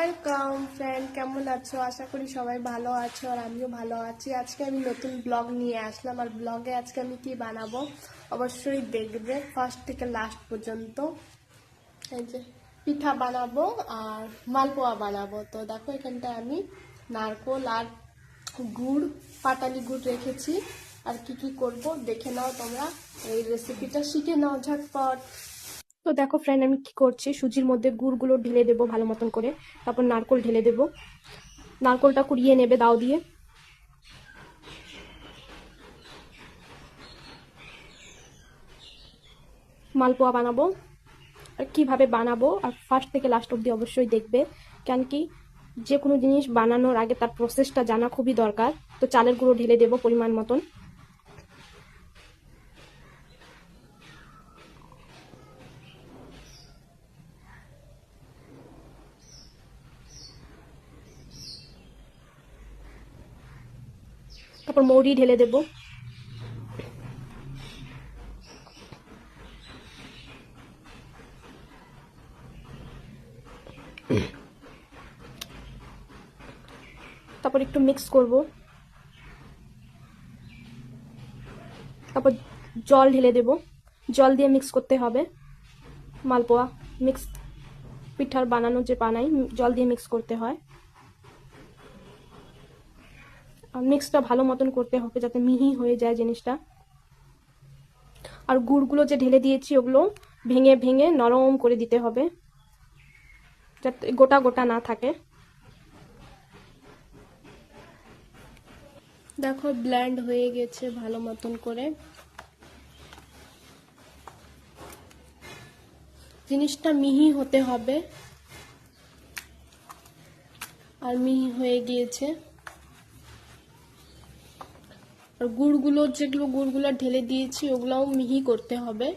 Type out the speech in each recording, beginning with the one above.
Welcome friend, কেমন আছো? আশা করি সবাই ভালো আছো আর আমিও ভালো আছি। আজকে আমি নতুন ব্লগ নিয়ে আসলাম আর ব্লগে আজকে আমি কি বানাবো অবশ্যই দেখবে ফার্স্ট থেকে লাস্ট পর্যন্ত। এই যে পিঠা বানাবো আর মালপোয়া বানাবো। তো দেখো এখানটায় আমি নারকোল আর গুড়, পাটালি গুড় রেখেছি। আর কি কি করব দেখে নাও তোমরা, এই রেসিপিটা শিখে নাও ঝটপট। তো দেখো ফ্রেন্ড, আমি কি করছি, সুজির মধ্যে গুড়গুলো ঢেলে দেবো ভালো মতন করে, তারপর নারকোল ঢেলে দেবো। নারকোলটা কুড়িয়ে নেবে দাও দিয়ে। মালপোয়া বানাবো আর কিভাবে বানাবো আর ফার্স্ট থেকে লাস্ট অব্দি অবশ্যই দেখবে, কেন কি যে কোনো জিনিস বানানোর আগে তার প্রসেসটা জানা খুবই দরকার। তো চালের গুঁড়ো ঢেলে দেবো পরিমাণ মতন। তারপর মৌরি ঢেলে দেবো। তারপর একটু মিক্স করব। তারপর জল ঢেলে দেব। জল দিয়ে মিক্স করতে হবে। মালপোয়া মিক্স পিঠার বানানো যে বানাই, জল দিয়ে মিক্স করতে হয়। আর মিক্সটা ভালো মতন করতে হবে যাতে মিহি হয়ে যায় জিনিসটা। আর গুড়গুলো যে ঢেলে দিয়েছি ওগুলো ভেঙে ভেঙে নরম করে দিতে হবে যাতে গোটা গোটা না থাকে। দেখো ব্লেন্ড হয়ে গেছে ভালো মতন করে। জিনিসটা মিহি হতে হবে। আর মিহি হয়ে গিয়েছে। আর যেগুলো গুড়গুলো ঢেলে দিয়েছি ওগুলোও মিহি করতে হবে।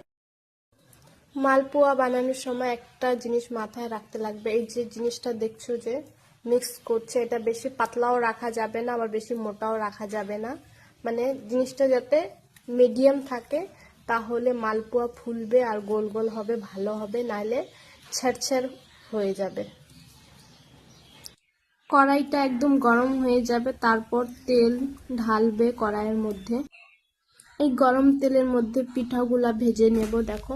মালপোয়া বানানোর সময় একটা জিনিস মাথায় রাখতে লাগবে, এই যে জিনিসটা দেখছো যে মিক্স করছে, এটা বেশি পাতলাও রাখা যাবে না আবার বেশি মোটাও রাখা যাবে না, মানে জিনিসটা যাতে মিডিয়াম থাকে, তাহলে মালপোয়া ফুলবে আর গোল গোল হবে, ভালো হবে, নাহলে ছেড় হয়ে যাবে। কড়াইটা একদম গরম হয়ে যাবে, তারপর তেল ঢালবে কড়াইয়ের মধ্যে। এই গরম তেলের মধ্যে পিঠাগুলা ভেজে নেব। দেখো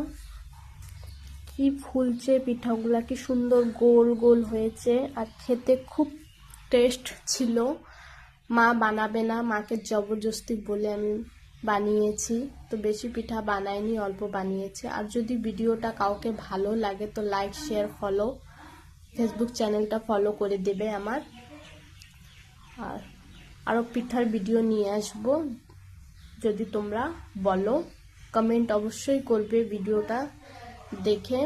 কি ফুলছে পিঠাগুলা, কি সুন্দর গোল গোল হয়েছে আর খেতে খুব টেস্ট ছিল। মা বানাবে না, মাকে জবরদস্তি বলে আমি বানিয়েছি। তো বেশি পিঠা বানাইনি, অল্প বানিয়েছি। আর যদি ভিডিওটা কাউকে ভালো লাগে তো লাইক শেয়ার ফলো, ফেসবুক চ্যানেলটা ফলো করে দেবে আমার। আর আরও পিঠার ভিডিও নিয়ে আসবো, যদি তোমরা বলো। কমেন্ট অবশ্যই করবে ভিডিওটা দেখে,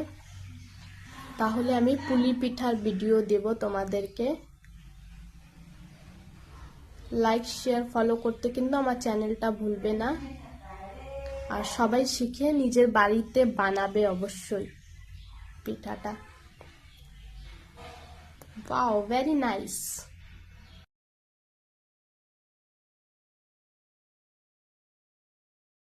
তাহলে আমি পুলি পিঠার ভিডিও দেব তোমাদেরকে। লাইক শেয়ার ফলো করতে কিন্তু আমার চ্যানেলটা ভুলবে না। আর সবাই শিখে নিজের বাড়িতে বানাবে অবশ্যই পিঠাটা। Wow, very nice.